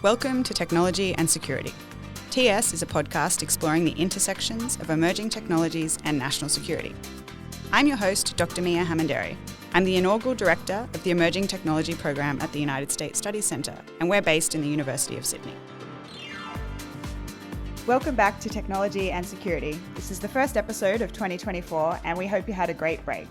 Welcome to Technology and Security. TS is a podcast exploring the intersections of emerging technologies and national security. I'm your host, Dr. Miah Hammond-Errey. I'm the inaugural director of the Emerging Technology program at the United States Studies Centre, and we're based in the University of Sydney. Welcome back to Technology and Security. This is the first episode of 2024, and we hope you had a great break.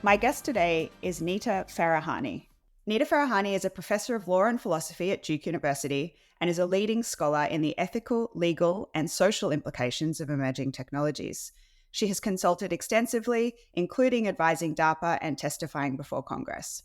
My guest today is Nita Farahany. Nita Farahany is a professor of law and philosophy at Duke University and is a leading scholar in the ethical, legal, and social implications of emerging technologies. She has consulted extensively, including advising DARPA and testifying before Congress.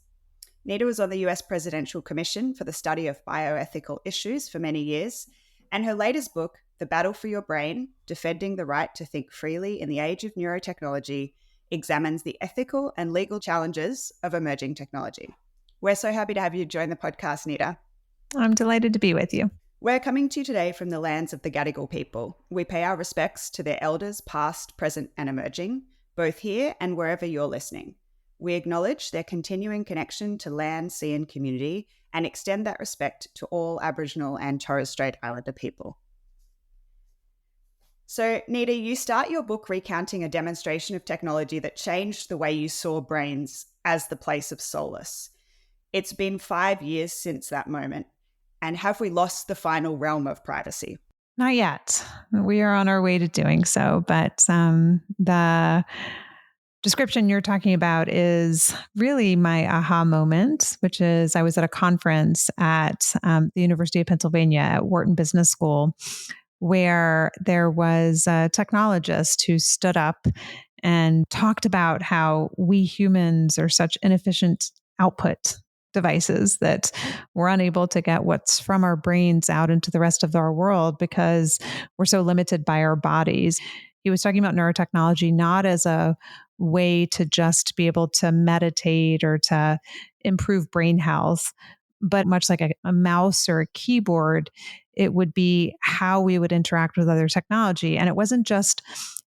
Nita was on the US Presidential Commission for the Study of Bioethical Issues for many years, and her latest book, The Battle for Your Brain: Defending the Right to Think Freely in the Age of Neurotechnology, examines the ethical and legal challenges of emerging technology. We're so happy to have you join the podcast, Nita. I'm delighted to be with you. We're coming to you today from the lands of the Gadigal people. We pay our respects to their elders, past, present, and emerging, both here and wherever you're listening. We acknowledge their continuing connection to land, sea, and community, and extend that respect to all Aboriginal and Torres Strait Islander people. So, Nita, you start your book recounting a demonstration of technology that changed the way you saw brains as the place of solace. It's been 5 years since that moment. And have we lost the final realm of privacy? Not yet. We are on our way to doing so. But the description you're talking about is really my aha moment, which is I was at a conference at the University of Pennsylvania at Wharton Business School, where there was a technologist who stood up and talked about how we humans are such inefficient output devices that we're unable to get what's from our brains out into the rest of our world because we're so limited by our bodies. He was talking about neurotechnology not as a way to just be able to meditate or to improve brain health, but much like a mouse or a keyboard, it would be how we would interact with other technology. And it wasn't just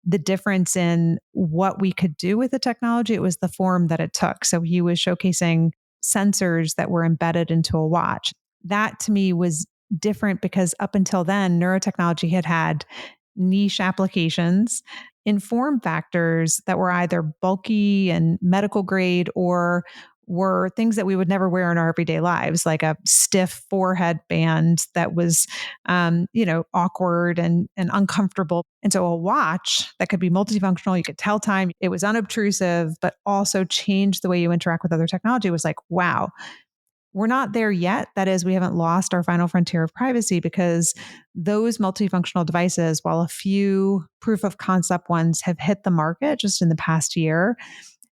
the difference in what we could do with the technology, it was the form that it took. So he was showcasing sensors that were embedded into a watch. That to me was different because up until then, neurotechnology had niche applications in form factors that were either bulky and medical grade or were things that we would never wear in our everyday lives, like a stiff forehead band that was, awkward and uncomfortable. And so a watch that could be multifunctional, you could tell time, it was unobtrusive, but also changed the way you interact with other technology was like, wow, we're not there yet. That is, we haven't lost our final frontier of privacy because those multifunctional devices, while a few proof of concept ones have hit the market just in the past year,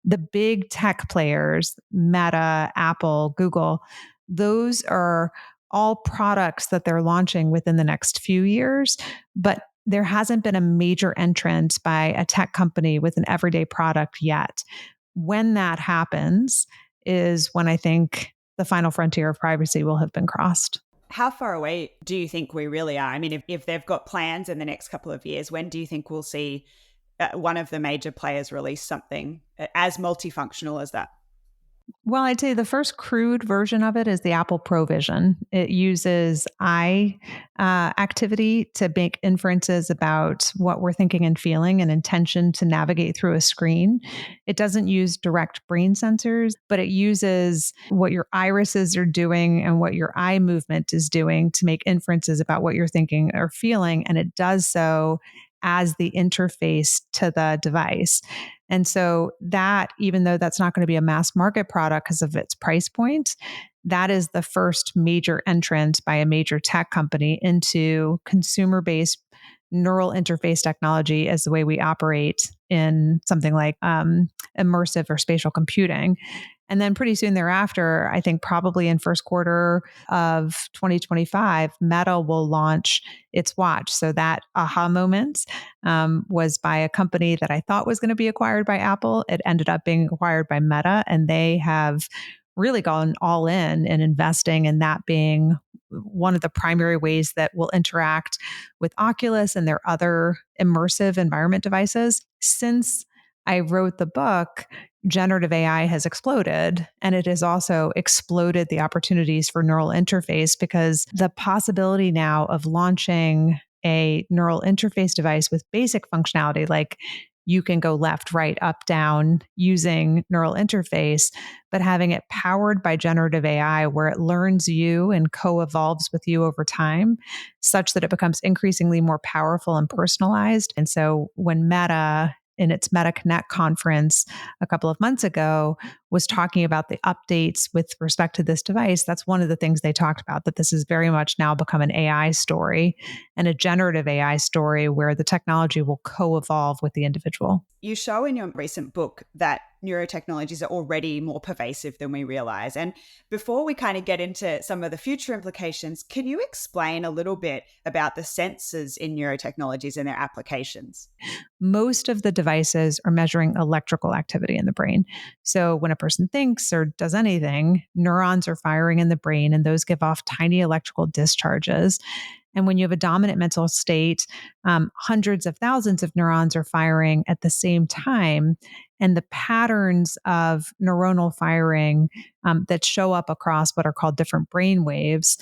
the big tech players, Meta, Apple, Google, those are all products that they're launching within the next few years. But there hasn't been a major entrant by a tech company with an everyday product yet. When that happens is when I think the final frontier of privacy will have been crossed. How far away do you think we really are? I mean, if they've got plans in the next couple of years, when do you think we'll see one of the major players release something as multifunctional as that? Well, I'd say the first crude version of it is the Apple Provision. It uses eye activity to make inferences about what we're thinking and feeling and intention to navigate through a screen. It doesn't use direct brain sensors, but it uses what your irises are doing and what your eye movement is doing to make inferences about what you're thinking or feeling. And it does so as the interface to the device. And so that, even though that's not going to be a mass market product because of its price point, that is the first major entrant by a major tech company into consumer-based neural interface technology as the way we operate in something like immersive or spatial computing. And then pretty soon thereafter, I think probably in first quarter of 2025, Meta will launch its watch. So that aha moment was by a company that I thought was going to be acquired by Apple. It ended up being acquired by Meta, and they have really gone all in and investing in that being one of the primary ways that we'll interact with Oculus and their other immersive environment devices. Since I wrote the book, generative AI has exploded, and it has also exploded the opportunities for neural interface, because the possibility now of launching a neural interface device with basic functionality, like you can go left, right, up, down using neural interface, but having it powered by generative AI where it learns you and co-evolves with you over time such that it becomes increasingly more powerful and personalized. And so when Meta in its Meta Connect conference a couple of months ago was talking about the updates with respect to this device, that's one of the things they talked about, that this has very much now become an AI story and a generative AI story where the technology will co-evolve with the individual. You show in your recent book that neurotechnologies are already more pervasive than we realize. And before we kind of get into some of the future implications, can you explain a little bit about the sensors in neurotechnologies and their applications? Most of the devices are measuring electrical activity in the brain. So when a person thinks or does anything, neurons are firing in the brain, and those give off tiny electrical discharges. And when you have a dominant mental state, hundreds of thousands of neurons are firing at the same time. And the patterns of neuronal firing that show up across what are called different brain waves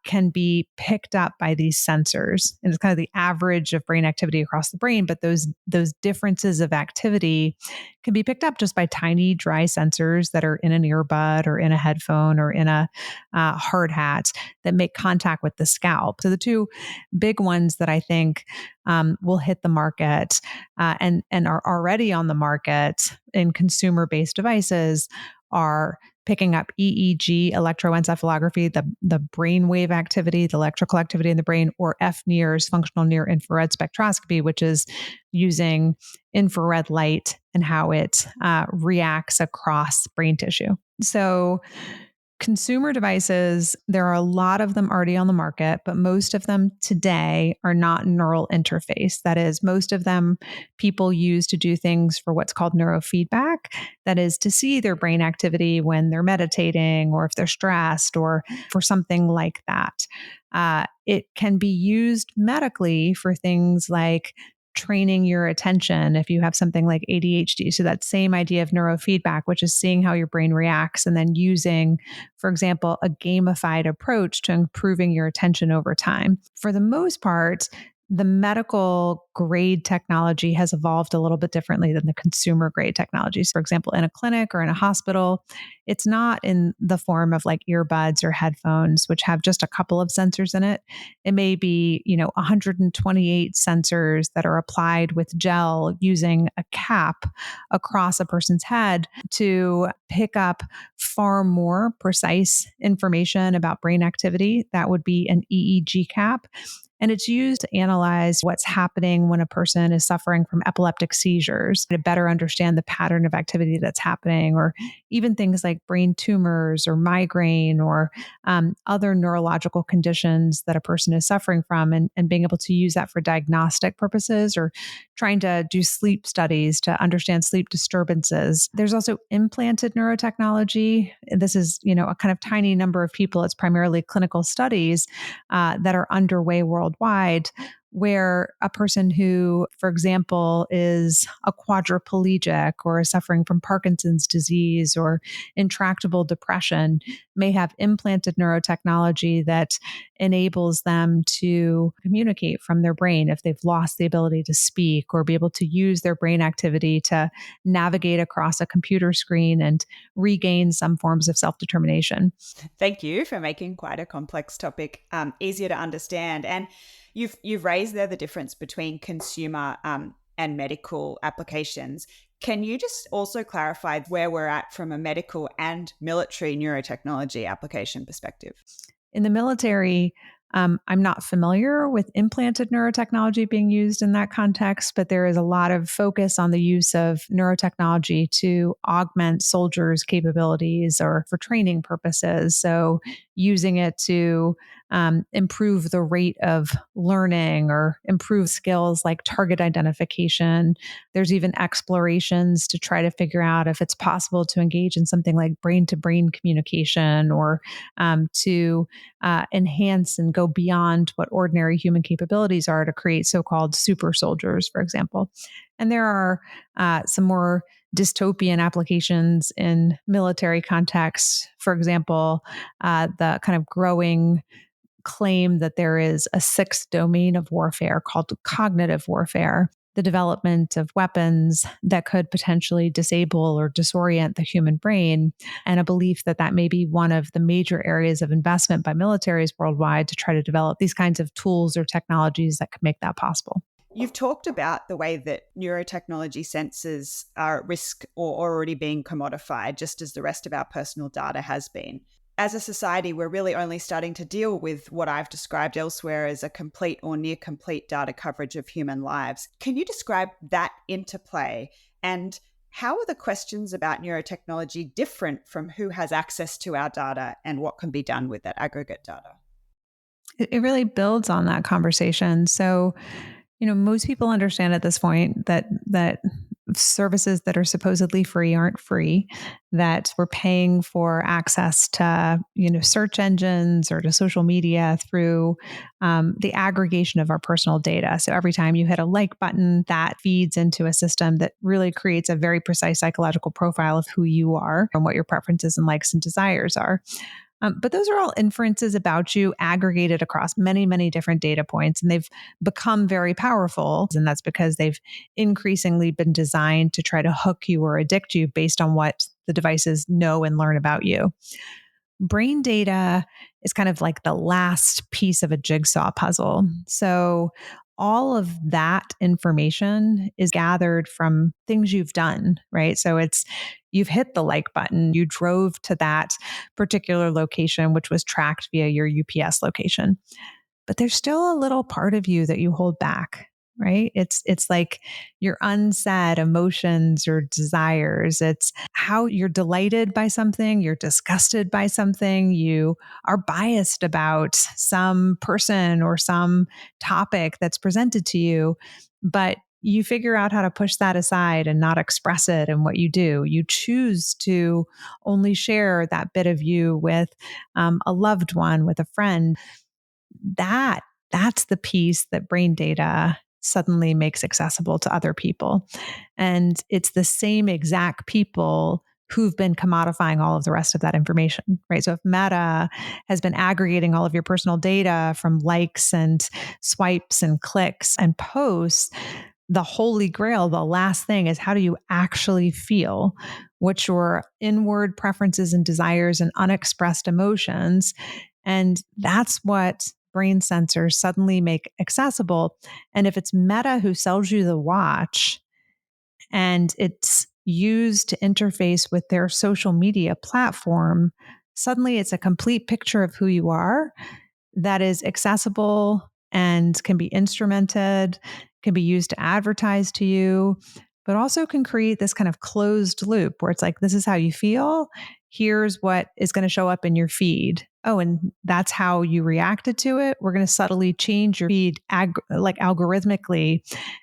can be picked up by these sensors. And it's kind of the average of brain activity across the brain, but those differences of activity can be picked up just by tiny dry sensors that are in an earbud or in a headphone or in a hard hat that make contact with the scalp. So the two big ones that I think will hit the market and are already on the market in consumer-based devices are picking up EEG, electroencephalography, the brainwave activity, the electrical activity in the brain, or FNIRS, functional near infrared spectroscopy, which is using infrared light and how it reacts across brain tissue. So consumer devices, there are a lot of them already on the market, but most of them today are not neural interface. That is, most of them people use to do things for what's called neurofeedback. That is, to see their brain activity when they're meditating or if they're stressed or for something like that. It can be used medically for things like training your attention if you have something like ADHD. So that same idea of neurofeedback, which is seeing how your brain reacts and then using, for example, a gamified approach to improving your attention over time. For the most part, the medical grade technology has evolved a little bit differently than the consumer grade technologies. For example, in a clinic or in a hospital, it's not in the form of like earbuds or headphones, which have just a couple of sensors in it. It may be, 128 sensors that are applied with gel using a cap across a person's head to pick up far more precise information about brain activity. That would be an EEG cap. And it's used to analyze what's happening when a person is suffering from epileptic seizures to better understand the pattern of activity that's happening, or even things like brain tumors or migraine or other neurological conditions that a person is suffering from, and being able to use that for diagnostic purposes or trying to do sleep studies to understand sleep disturbances. There's also implanted neurotechnology. This is, a kind of tiny number of people. It's primarily clinical studies that are underway worldwide, where a person who, for example, is a quadriplegic or is suffering from Parkinson's disease or intractable depression may have implanted neurotechnology that enables them to communicate from their brain if they've lost the ability to speak, or be able to use their brain activity to navigate across a computer screen and regain some forms of self-determination. Thank you for making quite a complex topic easier to understand. And you've raised there the difference between consumer and medical applications. Can you just also clarify where we're at from a medical and military neurotechnology application perspective? In the military, I'm not familiar with implanted neurotechnology being used in that context, but there is a lot of focus on the use of neurotechnology to augment soldiers' capabilities or for training purposes. So, using it to improve the rate of learning or improve skills like target identification. There's even explorations to try to figure out if it's possible to engage in something like brain to brain communication, or to enhance and go beyond what ordinary human capabilities are to create so-called super soldiers, for example. And there are some more dystopian applications in military contexts. For example, the kind of growing claim that there is a sixth domain of warfare called cognitive warfare, the development of weapons that could potentially disable or disorient the human brain, and a belief that that may be one of the major areas of investment by militaries worldwide to try to develop these kinds of tools or technologies that could make that possible. You've talked about the way that neurotechnology sensors are at risk or already being commodified, just as the rest of our personal data has been. As a society, we're really only starting to deal with what I've described elsewhere as a complete or near complete data coverage of human lives. Can you describe that interplay, and how are the questions about neurotechnology different from who has access to our data and what can be done with that aggregate data? It really builds on that conversation. So, most people understand at this point that services that are supposedly free aren't free, that we're paying for access to, search engines or to social media through the aggregation of our personal data. So every time you hit a like button, that feeds into a system that really creates a very precise psychological profile of who you are and what your preferences and likes and desires are. But those are all inferences about you aggregated across many, many different data points, and they've become very powerful. And that's because they've increasingly been designed to try to hook you or addict you based on what the devices know and learn about you. Brain data is kind of like the last piece of a jigsaw puzzle. So all of that information is gathered from things you've done, right? So you've hit the like button, you drove to that particular location, which was tracked via your UPS location. But there's still a little part of you that you hold back, right? It's like your unsaid emotions or desires. It's how you're delighted by something, you're disgusted by something, you are biased about some person or some topic that's presented to you, but you figure out how to push that aside and not express it in what you do. You choose to only share that bit of you with a loved one, with a friend. That's the piece that brain data suddenly makes accessible to other people. And it's the same exact people who've been commodifying all of the rest of that information, right? So if Meta has been aggregating all of your personal data from likes and swipes and clicks and posts, the holy grail, the last thing is, how do you actually feel? What's your inward preferences and desires and unexpressed emotions? And that's what brain sensors suddenly make accessible. And if it's Meta who sells you the watch and it's used to interface with their social media platform, suddenly it's a complete picture of who you are that is accessible and can be instrumented, can be used to advertise to you, but also can create this kind of closed loop where it's like, this is how you feel. Here's what is going to show up in your feed. Oh, and that's how you reacted to it. We're going to subtly change your feed like algorithmically.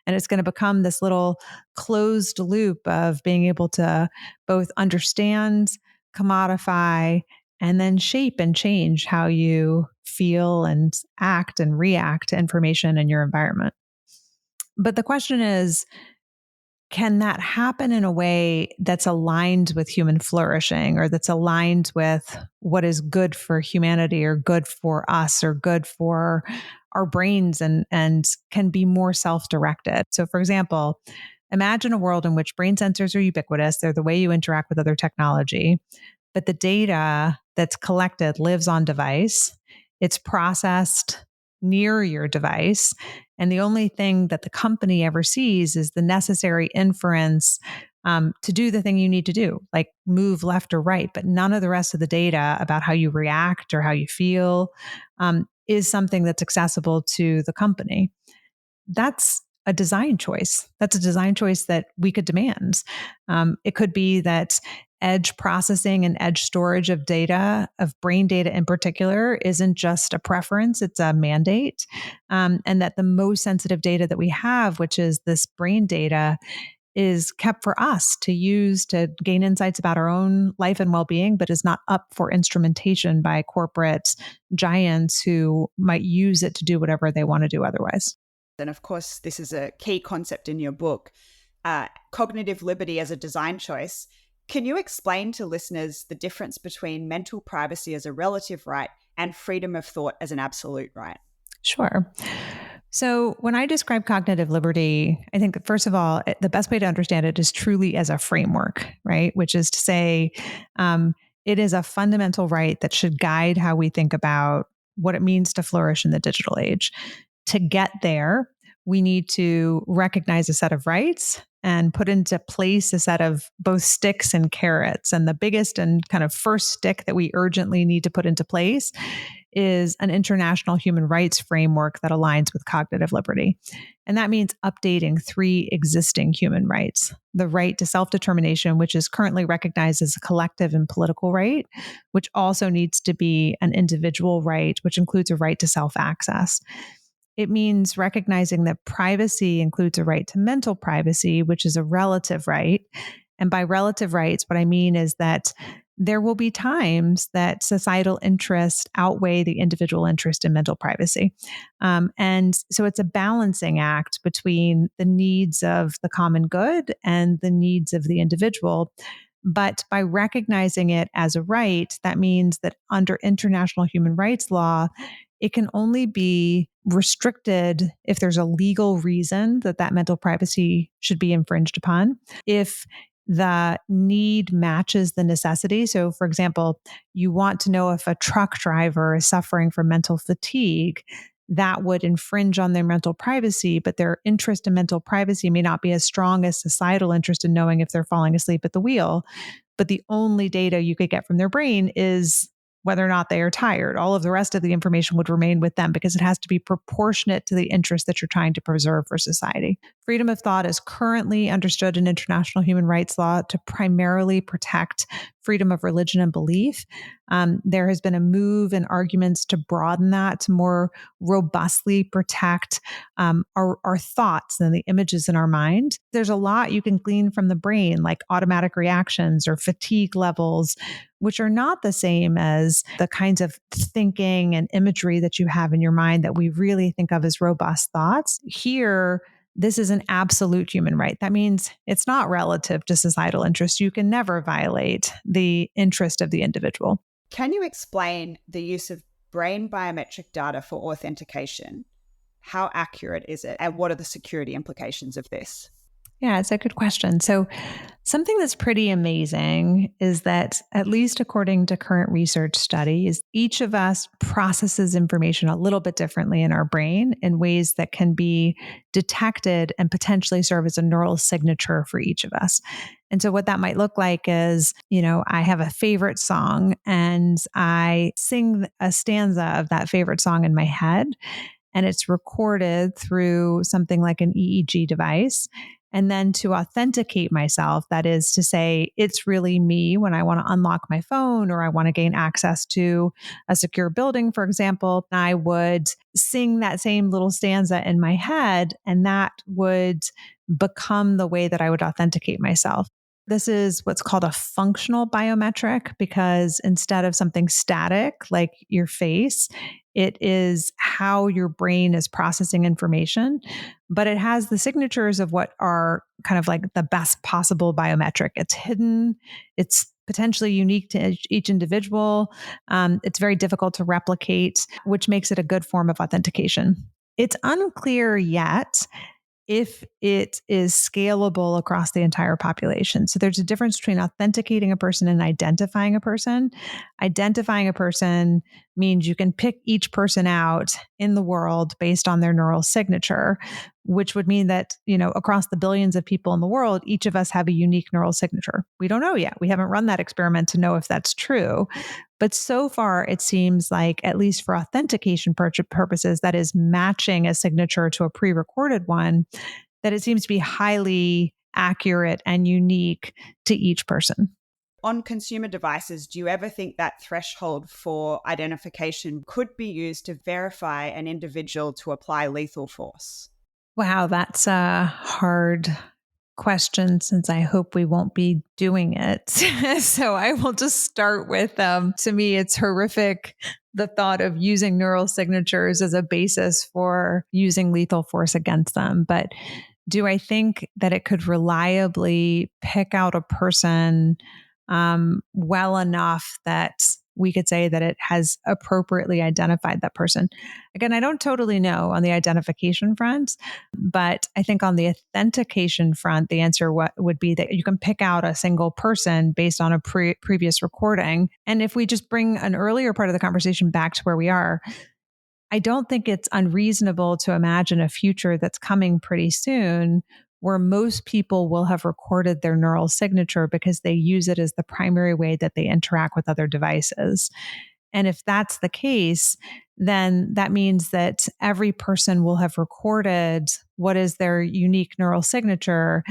And it's going to become this little closed loop of being able to both understand, commodify, and then shape and change how you feel and act and react to information in your environment. But the question is, can that happen in a way that's aligned with human flourishing, or that's aligned with what is good for humanity or good for us or good for our brains, and can be more self-directed? So for example, imagine a world in which brain sensors are ubiquitous. They're the way you interact with other technology, but the data that's collected lives on device. It's processed near your device. And the only thing that the company ever sees is the necessary inference to do the thing you need to do, like move left or right. But none of the rest of the data about how you react or how you feel is something that's accessible to the company. That's a design choice. That's a design choice that we could demand. It could be that edge processing and edge storage of data, of brain data in particular, isn't just a preference, it's a mandate. And that the most sensitive data that we have, which is this brain data, is kept for us to use to gain insights about our own life and well-being, but is not up for instrumentation by corporate giants who might use it to do whatever they want to do otherwise. And of course, this is a key concept in your book. cognitive liberty as a design choice. Can you explain to listeners the difference between mental privacy as a relative right and freedom of thought as an absolute right? Sure. So when I describe cognitive liberty, I think that first of all, the best way to understand it is truly as a framework, right? Which is to say, um, it is a fundamental right that should guide how we think about what it means to flourish in the digital age. To get there, we need to recognize a set of rights and put into place a set of both sticks and carrots. And the biggest and kind of first stick that we urgently need to put into place is an international human rights framework that aligns with cognitive liberty. And that means updating three existing human rights: the right to self-determination, which is currently recognized as a collective and political right, which also needs to be an individual right, which includes a right to self-access. It means recognizing that privacy includes a right to mental privacy, which is a relative right. And by relative rights, what I mean is that there will be times that societal interests outweigh the individual interest in mental privacy. And so it's a balancing act between the needs of the common good and the needs of the individual. But by recognizing it as a right, that means that under international human rights law, it can only be restricted if there's a legal reason that that mental privacy should be infringed upon. If the need matches the necessity. So, for example, you want to know if a truck driver is suffering from mental fatigue. That would infringe on their mental privacy, but their interest in mental privacy may not be as strong as societal interest in knowing if they're falling asleep at the wheel. But the only data you could get from their brain is whether or not they are tired. All of the rest of the information would remain with them because it has to be proportionate to the interest that you're trying to preserve for society. Freedom of thought is currently understood in international human rights law to primarily protect freedom of religion and belief. There has been a move and arguments to broaden that to more robustly protect our thoughts and the images in our mind. There's a lot you can glean from the brain, like automatic reactions or fatigue levels, which are not the same as the kinds of thinking and imagery that you have in your mind that we really think of as robust thoughts. Here, this is an absolute human right. That means it's not relative to societal interest. You can never violate the interest of the individual. Can you explain the use of brain biometric data for authentication? How accurate is it? And what are the security implications of this? Yeah, it's a good question. So, something that's pretty amazing is that, at least according to current research studies, each of us processes information a little bit differently in our brain in ways that can be detected and potentially serve as a neural signature for each of us. And so, what that might look like is, I have a favorite song and I sing a stanza of that favorite song in my head, and it's recorded through something like an EEG device. And then to authenticate myself, that is to say, it's really me when I want to unlock my phone or I want to gain access to a secure building, for example, I would sing that same little stanza in my head, and that would become the way that I would authenticate myself. This is what's called a functional biometric, because instead of something static like your face, it is how your brain is processing information, but it has the signatures of what are kind of like the best possible biometric. It's hidden. It's potentially unique to each individual. It's very difficult to replicate, which makes it a good form of authentication. It's unclear yet if it is scalable across the entire population. So there's a difference between authenticating a person and identifying a person. Identifying a person means you can pick each person out in the world based on their neural signature, which would mean that, across the billions of people in the world, each of us have a unique neural signature. We don't know yet. We haven't run that experiment to know if that's true. But so far, it seems like, at least for authentication purposes, that is matching a signature to a pre-recorded one, that it seems to be highly accurate and unique to each person. On consumer devices, do you ever think that threshold for identification could be used to verify an individual to apply lethal force? Wow, that's a hard question, since I hope we won't be doing it. So I will just start with, to me, it's horrific, the thought of using neural signatures as a basis for using lethal force against them. But Do I think that it could reliably pick out a person well enough that we could say that it has appropriately identified that person? Again, I don't totally know on the identification front, but I think on the authentication front, the answer would be that you can pick out a single person based on a previous recording. And if we just bring an earlier part of the conversation back to where we are, I don't think it's unreasonable to imagine a future that's coming pretty soon where most people will have recorded their neural signature because they use it as the primary way that they interact with other devices. And if that's the case, then that means that every person will have recorded what is their unique neural signature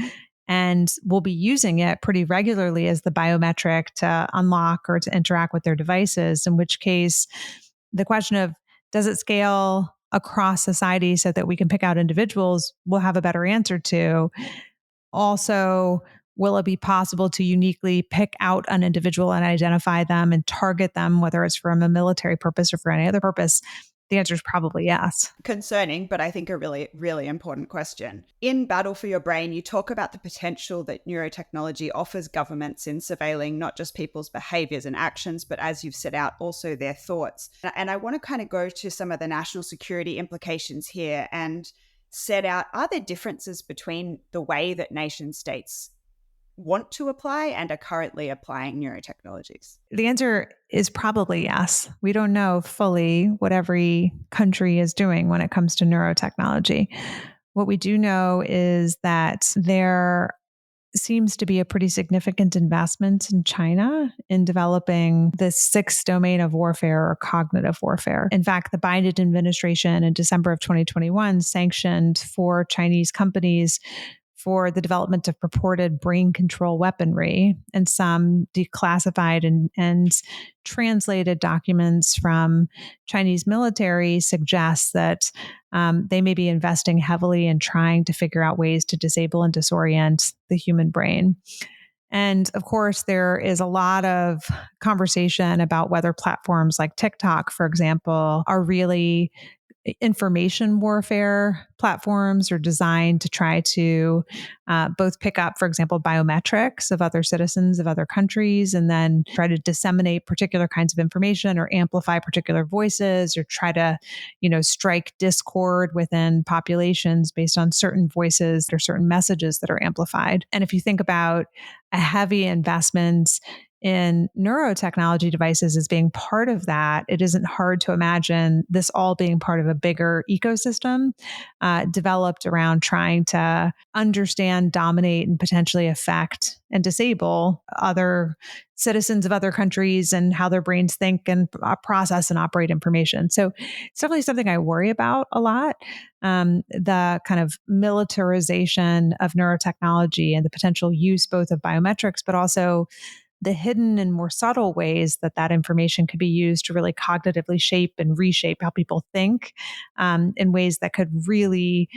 and will be using it pretty regularly as the biometric to unlock or to interact with their devices, in which case the question of does it scale across society so that we can pick out individuals, we'll have a better answer to. Also, will it be possible to uniquely pick out an individual and identify them and target them, whether it's from a military purpose or for any other purpose? The answer is probably yes. Concerning, but I think a really, really important question. In Battle for Your Brain, you talk about the potential that neurotechnology offers governments in surveilling not just people's behaviors and actions, but as you've set out, also their thoughts. And I want to kind of go to some of the national security implications here and set out, are there differences between the way that nation states want to apply and are currently applying neurotechnologies? The answer is probably yes. We don't know fully what every country is doing when it comes to neurotechnology. What we do know is that there seems to be a pretty significant investment in China in developing the sixth domain of warfare or cognitive warfare. In fact, the Biden administration in December of 2021 sanctioned 4 Chinese companies for the development of purported brain control weaponry, and some declassified and translated documents from Chinese military suggest that they may be investing heavily in trying to figure out ways to disable and disorient the human brain. And of course, there is a lot of conversation about whether platforms like TikTok, for example, are really information warfare platforms are designed to try to both pick up, for example, biometrics of other citizens of other countries, and then try to disseminate particular kinds of information or amplify particular voices, or try to, strike discord within populations based on certain voices or certain messages that are amplified. And if you think about a heavy investment in neurotechnology devices as being part of that, it isn't hard to imagine this all being part of a bigger ecosystem developed around trying to understand, dominate, and potentially affect and disable other citizens of other countries and how their brains think and process and operate information. So it's definitely something I worry about a lot. The kind of militarization of neurotechnology and the potential use both of biometrics, but also the hidden and more subtle ways that that information could be used to really cognitively shape and reshape how people think in ways that could really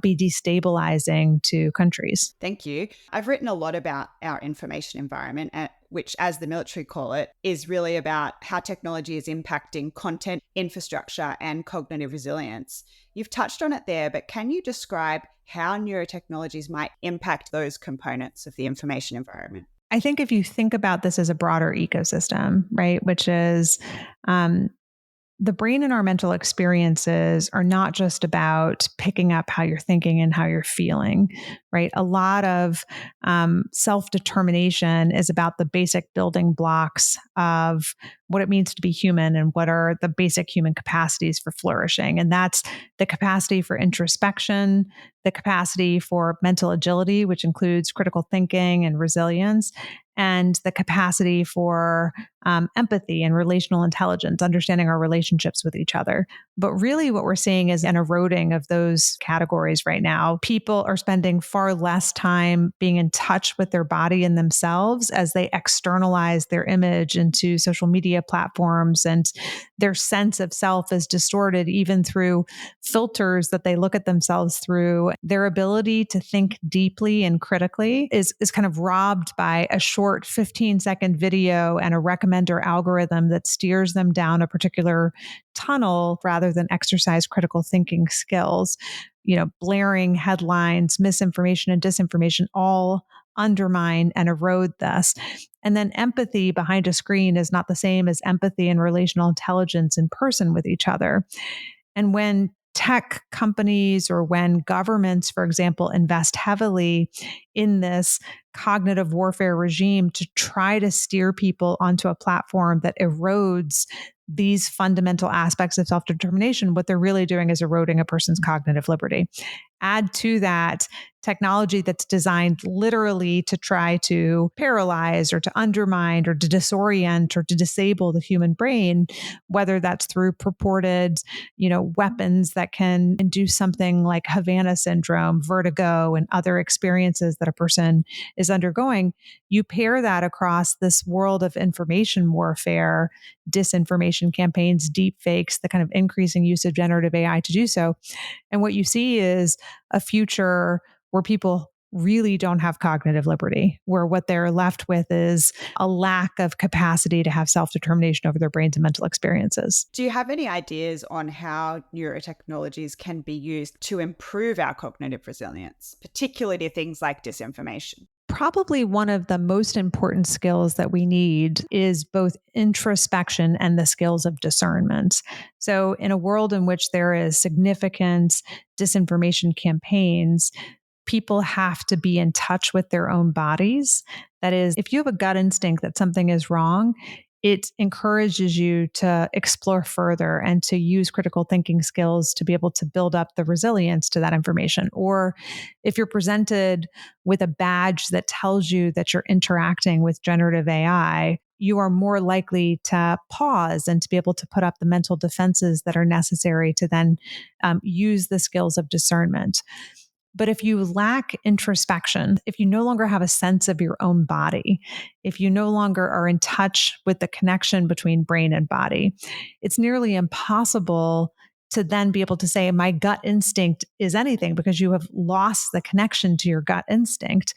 be destabilizing to countries. Thank you. I've written a lot about our information environment, which, as the military call it, is really about how technology is impacting content, infrastructure, and cognitive resilience. You've touched on it there, but can you describe how neurotechnologies might impact those components of the information environment? I think if you think about this as a broader ecosystem, right, which is the brain and our mental experiences are not just about picking up how you're thinking and how you're feeling, right? A lot of self-determination is about the basic building blocks of what it means to be human and what are the basic human capacities for flourishing. And that's the capacity for introspection, the capacity for mental agility, which includes critical thinking and resilience, and the capacity for empathy and relational intelligence, understanding our relationships with each other. But really what we're seeing is an eroding of those categories right now. People are spending far less time being in touch with their body and themselves as they externalize their image into social media platforms, and their sense of self is distorted even through filters that they look at themselves through. Their ability to think deeply and critically is kind of robbed by a short 15-second video and a recommender algorithm that steers them down a particular tunnel rather than exercise critical thinking skills. blaring headlines, misinformation and disinformation all undermine and erode this. And then empathy behind a screen is not the same as empathy and relational intelligence in person with each other. And when tech companies or when governments, for example, invest heavily in this cognitive warfare regime to try to steer people onto a platform that erodes these fundamental aspects of self-determination, what they're really doing is eroding a person's cognitive liberty. Add to that technology that's designed literally to try to paralyze or to undermine or to disorient or to disable the human brain, whether that's through purported, weapons that can induce something like Havana syndrome, vertigo, and other experiences that a person is undergoing. You pair that across this world of information warfare, disinformation campaigns, deep fakes, the kind of increasing use of generative AI to do so. And what you see is a future where people really don't have cognitive liberty, where what they're left with is a lack of capacity to have self-determination over their brains and mental experiences. Do you have any ideas on how neurotechnologies can be used to improve our cognitive resilience, particularly things like disinformation? Probably one of the most important skills that we need is both introspection and the skills of discernment. So, in a world in which there is significant disinformation campaigns, people have to be in touch with their own bodies. That is, if you have a gut instinct that something is wrong, it encourages you to explore further and to use critical thinking skills to be able to build up the resilience to that information. Or if you're presented with a badge that tells you that you're interacting with generative AI, you are more likely to pause and to be able to put up the mental defenses that are necessary to then use the skills of discernment. But if you lack introspection, if you no longer have a sense of your own body, if you no longer are in touch with the connection between brain and body, it's nearly impossible to then be able to say, my gut instinct is anything, because you have lost the connection to your gut instinct.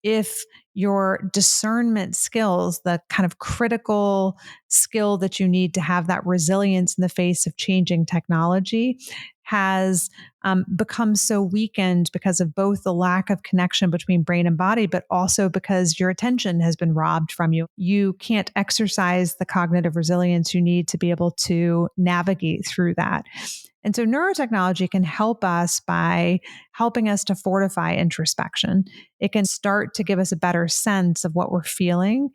If your discernment skills, the kind of critical skill that you need to have that resilience in the face of changing technology, has become so weakened because of both the lack of connection between brain and body, but also because your attention has been robbed from you. You can't exercise the cognitive resilience you need to be able to navigate through that. And so neurotechnology can help us by helping us to fortify introspection. It can start to give us a better sense of what we're feeling,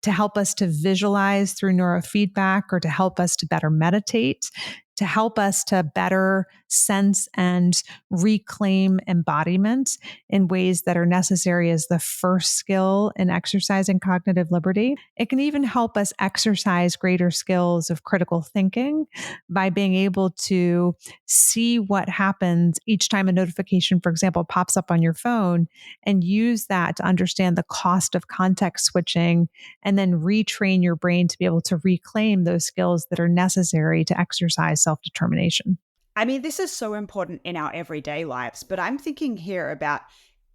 to help us to visualize through neurofeedback, or to help us to better meditate, to help us to better sense and reclaim embodiment in ways that are necessary as the first skill in exercising cognitive liberty. It can even help us exercise greater skills of critical thinking by being able to see what happens each time a notification, for example, pops up on your phone, and use that to understand the cost of context switching, and then retrain your brain to be able to reclaim those skills that are necessary to exercise self-determination. I mean, this is so important in our everyday lives, but I'm thinking here about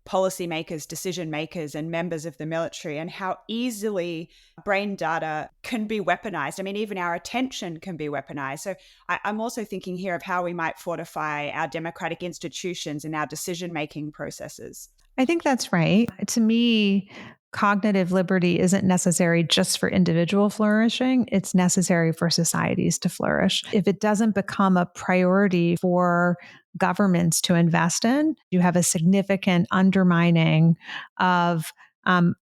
policymakers, decision makers, and members of the military, and how easily brain data can be weaponized. I mean, even our attention can be weaponized. So I'm also thinking here of how we might fortify our democratic institutions and our decision-making processes. I think that's right. To me, cognitive liberty isn't necessary just for individual flourishing. It's necessary for societies to flourish. If it doesn't become a priority for governments to invest in, you have a significant undermining of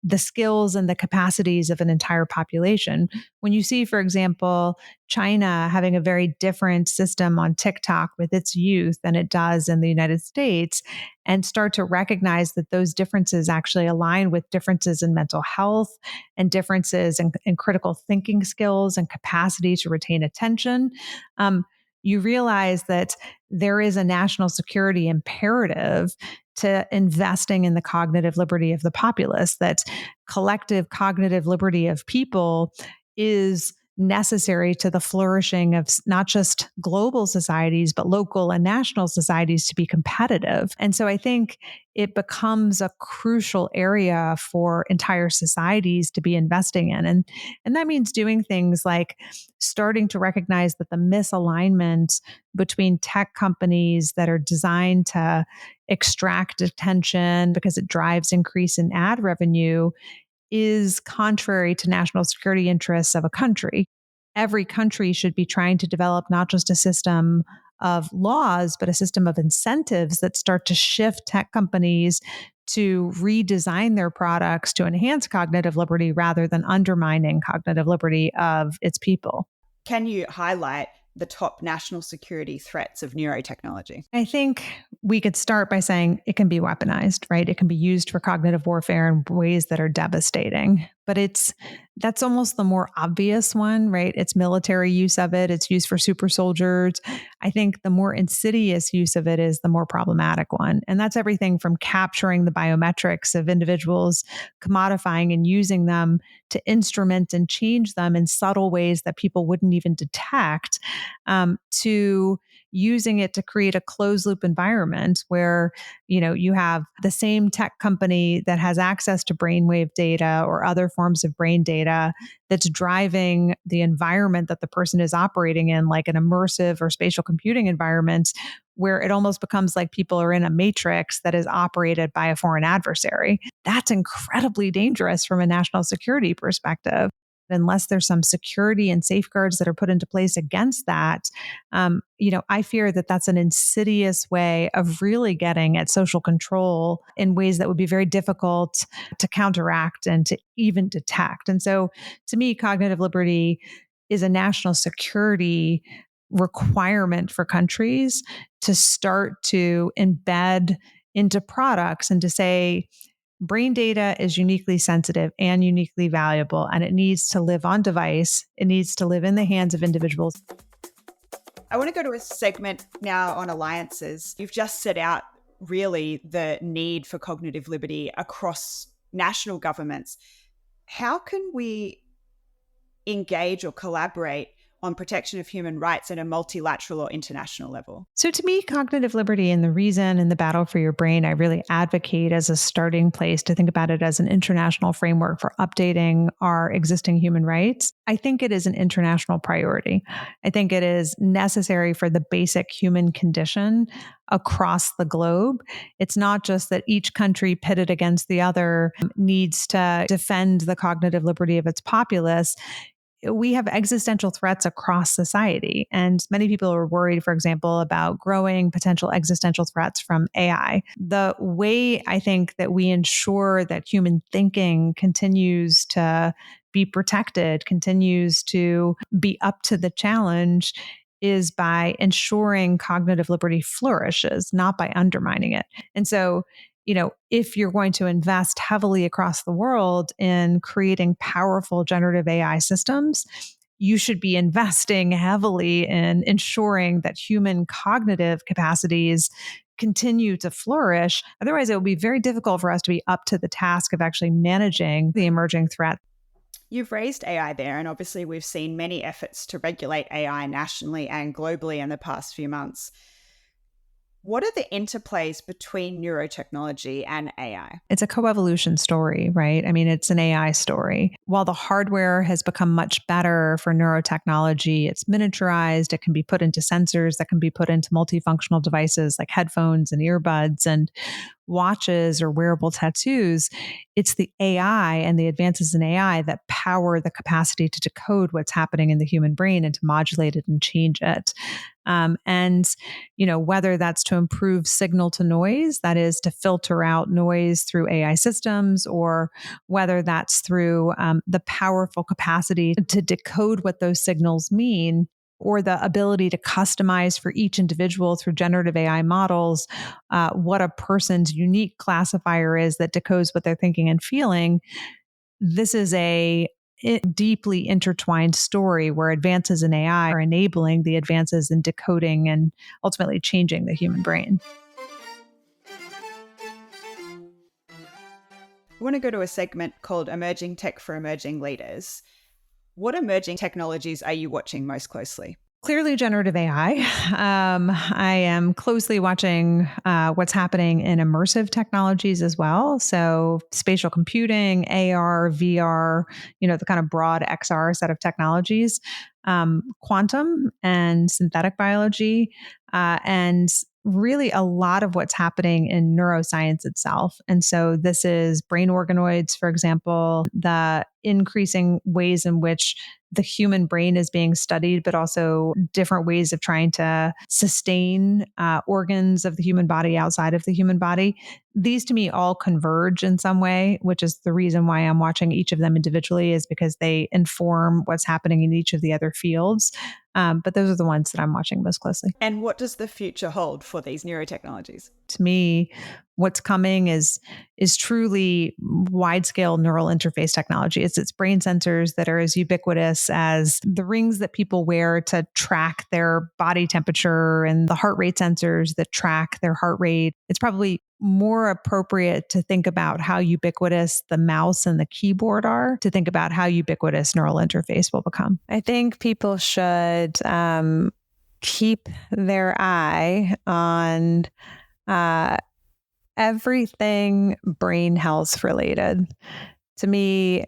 the skills and the capacities of an entire population. When you see, for example, China having a very different system on TikTok with its youth than it does in the United States, and start to recognize that those differences actually align with differences in mental health and differences in critical thinking skills and capacity to retain attention, you realize that there is a national security imperative to investing in the cognitive liberty of the populace, that collective cognitive liberty of people is necessary to the flourishing of not just global societies, but local and national societies to be competitive. And so I think it becomes a crucial area for entire societies to be investing in. And that means doing things like starting to recognize that the misalignment between tech companies that are designed to extract attention because it drives increase in ad revenue is contrary to national security interests of a country. Every country should be trying to develop not just a system of laws, but a system of incentives that start to shift tech companies to redesign their products to enhance cognitive liberty rather than undermining cognitive liberty of its people. Can you highlight the top national security threats of neurotechnology? I think we could start by saying it can be weaponized, right? It can be used for cognitive warfare in ways that are devastating. But that's almost the more obvious one, right? It's military use of it. It's used for super soldiers. I think the more insidious use of it is the more problematic one. And that's everything from capturing the biometrics of individuals, commodifying and using them to instrument and change them in subtle ways that people wouldn't even detect, to using it to create a closed loop environment where, you have the same tech company that has access to brainwave data or other forms of brain data that's driving the environment that the person is operating in, like an immersive or spatial computing environment, where it almost becomes like people are in a matrix that is operated by a foreign adversary. That's incredibly dangerous from a national security perspective. Unless there's some security and safeguards that are put into place against that, I fear that that's an insidious way of really getting at social control in ways that would be very difficult to counteract and to even detect. And so, to me, cognitive liberty is a national security requirement for countries to start to embed into products and to say, brain data is uniquely sensitive and uniquely valuable, and it needs to live on device. It needs to live in the hands of individuals. I want to go to a segment now on alliances. You've just set out really the need for cognitive liberty across national governments. How can we engage or collaborate on protection of human rights at a multilateral or international level? So to me, cognitive liberty and the reason in the battle for your brain, I really advocate as a starting place to think about it as an international framework for updating our existing human rights. I think it is an international priority. I think it is necessary for the basic human condition across the globe. It's not just that each country pitted against the other needs to defend the cognitive liberty of its populace. We have existential threats across society. And many people are worried, for example, about growing potential existential threats from AI. The way I think that we ensure that human thinking continues to be protected, continues to be up to the challenge, is by ensuring cognitive liberty flourishes, not by undermining it. And so, if you're going to invest heavily across the world in creating powerful generative AI systems, you should be investing heavily in ensuring that human cognitive capacities continue to flourish. Otherwise, it will be very difficult for us to be up to the task of actually managing the emerging threat. You've raised AI there, and obviously we've seen many efforts to regulate AI nationally and globally in the past few months. What are the interplays between neurotechnology and AI? It's a coevolution story, right? I mean, it's an AI story. While the hardware has become much better for neurotechnology, it's miniaturized. It can be put into sensors that can be put into multifunctional devices like headphones and earbuds and watches or wearable tattoos. It's the AI and the advances in AI that power the capacity to decode what's happening in the human brain and to modulate it and change it. Whether that's to improve signal to noise, that is to filter out noise through AI systems, or whether that's through the powerful capacity to decode what those signals mean, or the ability to customize for each individual through generative AI models what a person's unique classifier is that decodes what they're thinking and feeling. This is a deeply intertwined story where advances in AI are enabling the advances in decoding and ultimately changing the human brain. I want to go to a segment called Emerging Tech for Emerging Leaders. What emerging technologies are you watching most closely? Clearly generative AI. I am closely watching what's happening in immersive technologies as well. So spatial computing, AR, VR, the kind of broad XR set of technologies, quantum and synthetic biology, and really a lot of what's happening in neuroscience itself. And so this is brain organoids, for example, the increasing ways in which the human brain is being studied, but also different ways of trying to sustain organs of the human body outside of the human body. These to me all converge in some way, which is the reason why I'm watching each of them individually, is because they inform what's happening in each of the other fields. But those are the ones that I'm watching most closely. And what does the future hold for these neurotechnologies? To me, what's coming is truly wide-scale neural interface technology. It's brain sensors that are as ubiquitous as the rings that people wear to track their body temperature and the heart rate sensors that track their heart rate. It's probably more appropriate to think about how ubiquitous the mouse and the keyboard are, to think about how ubiquitous neural interface will become. I think people should keep their eye on everything brain health related. To me,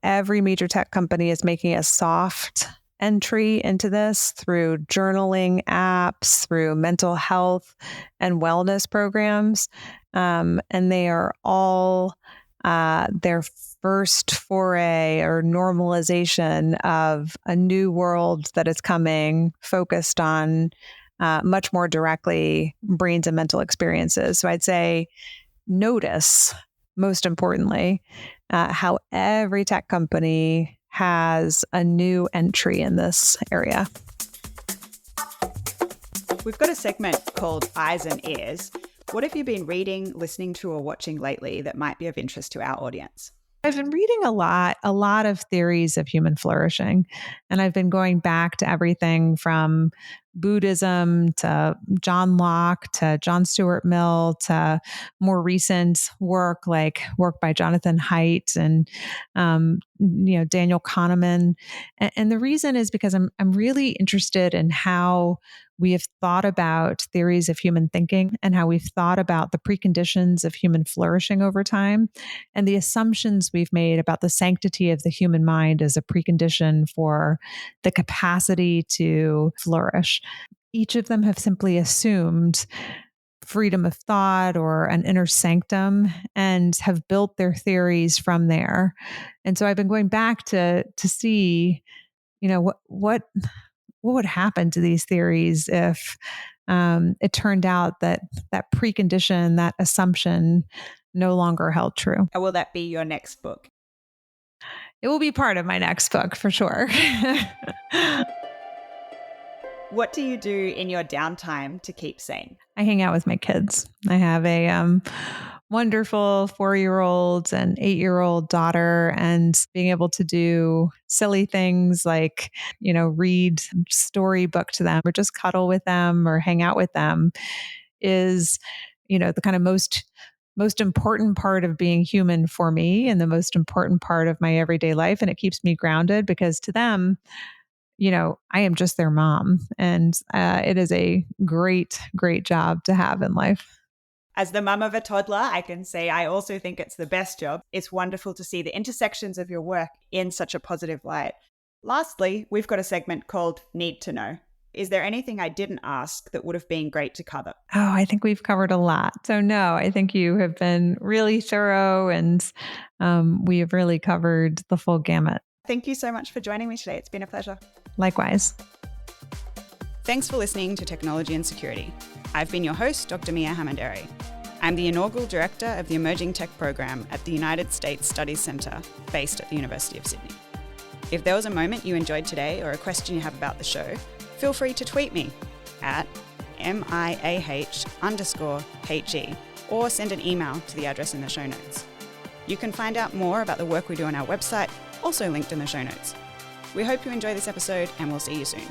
every major tech company is making a soft entry into this through journaling apps, through mental health and wellness programs. And they are all their first foray or normalization of a new world that is coming, focused on much more directly brains and mental experiences. So I'd say notice, most importantly, how every tech company has a new entry in this area. We've got a segment called Eyes and Ears. What have you been reading, listening to, or watching lately that might be of interest to our audience? I've been reading a lot of theories of human flourishing. And I've been going back to everything from Buddhism to John Locke to John Stuart Mill to more recent work like work by Jonathan Haidt and Daniel Kahneman. And the reason is because I'm really interested in how we have thought about theories of human thinking and how we've thought about the preconditions of human flourishing over time and the assumptions we've made about the sanctity of the human mind as a precondition for the capacity to flourish. Each of them have simply assumed freedom of thought or an inner sanctum and have built their theories from there. And so I've been going back to see, what would happen to these theories if it turned out that precondition, that assumption no longer held true. Or will that be your next book? It will be part of my next book for sure. What do you do in your downtime to keep sane? I hang out with my kids. I have a wonderful 4-year-old and 8-year-old daughter, and being able to do silly things like, read storybook to them or just cuddle with them or hang out with them is, the kind of most important part of being human for me and the most important part of my everyday life. And it keeps me grounded because to them, I am just their mom. And it is a great, great job to have in life. As the mum of a toddler, I can say I also think it's the best job. It's wonderful to see the intersections of your work in such a positive light. Lastly, we've got a segment called Need to Know. Is there anything I didn't ask that would have been great to cover? Oh, I think we've covered a lot. So no, I think you have been really thorough and we have really covered the full gamut. Thank you so much for joining me today. It's been a pleasure. Likewise. Thanks for listening to Technology and Security. I've been your host, Dr. Miah Hammond-Errey. I'm the inaugural director of the Emerging Tech program at the United States Studies Centre, based at the University of Sydney. If there was a moment you enjoyed today or a question you have about the show, feel free to tweet me at MIAH_HE or send an email to the address in the show notes. You can find out more about the work we do on our website, also linked in the show notes. We hope you enjoy this episode, and we'll see you soon.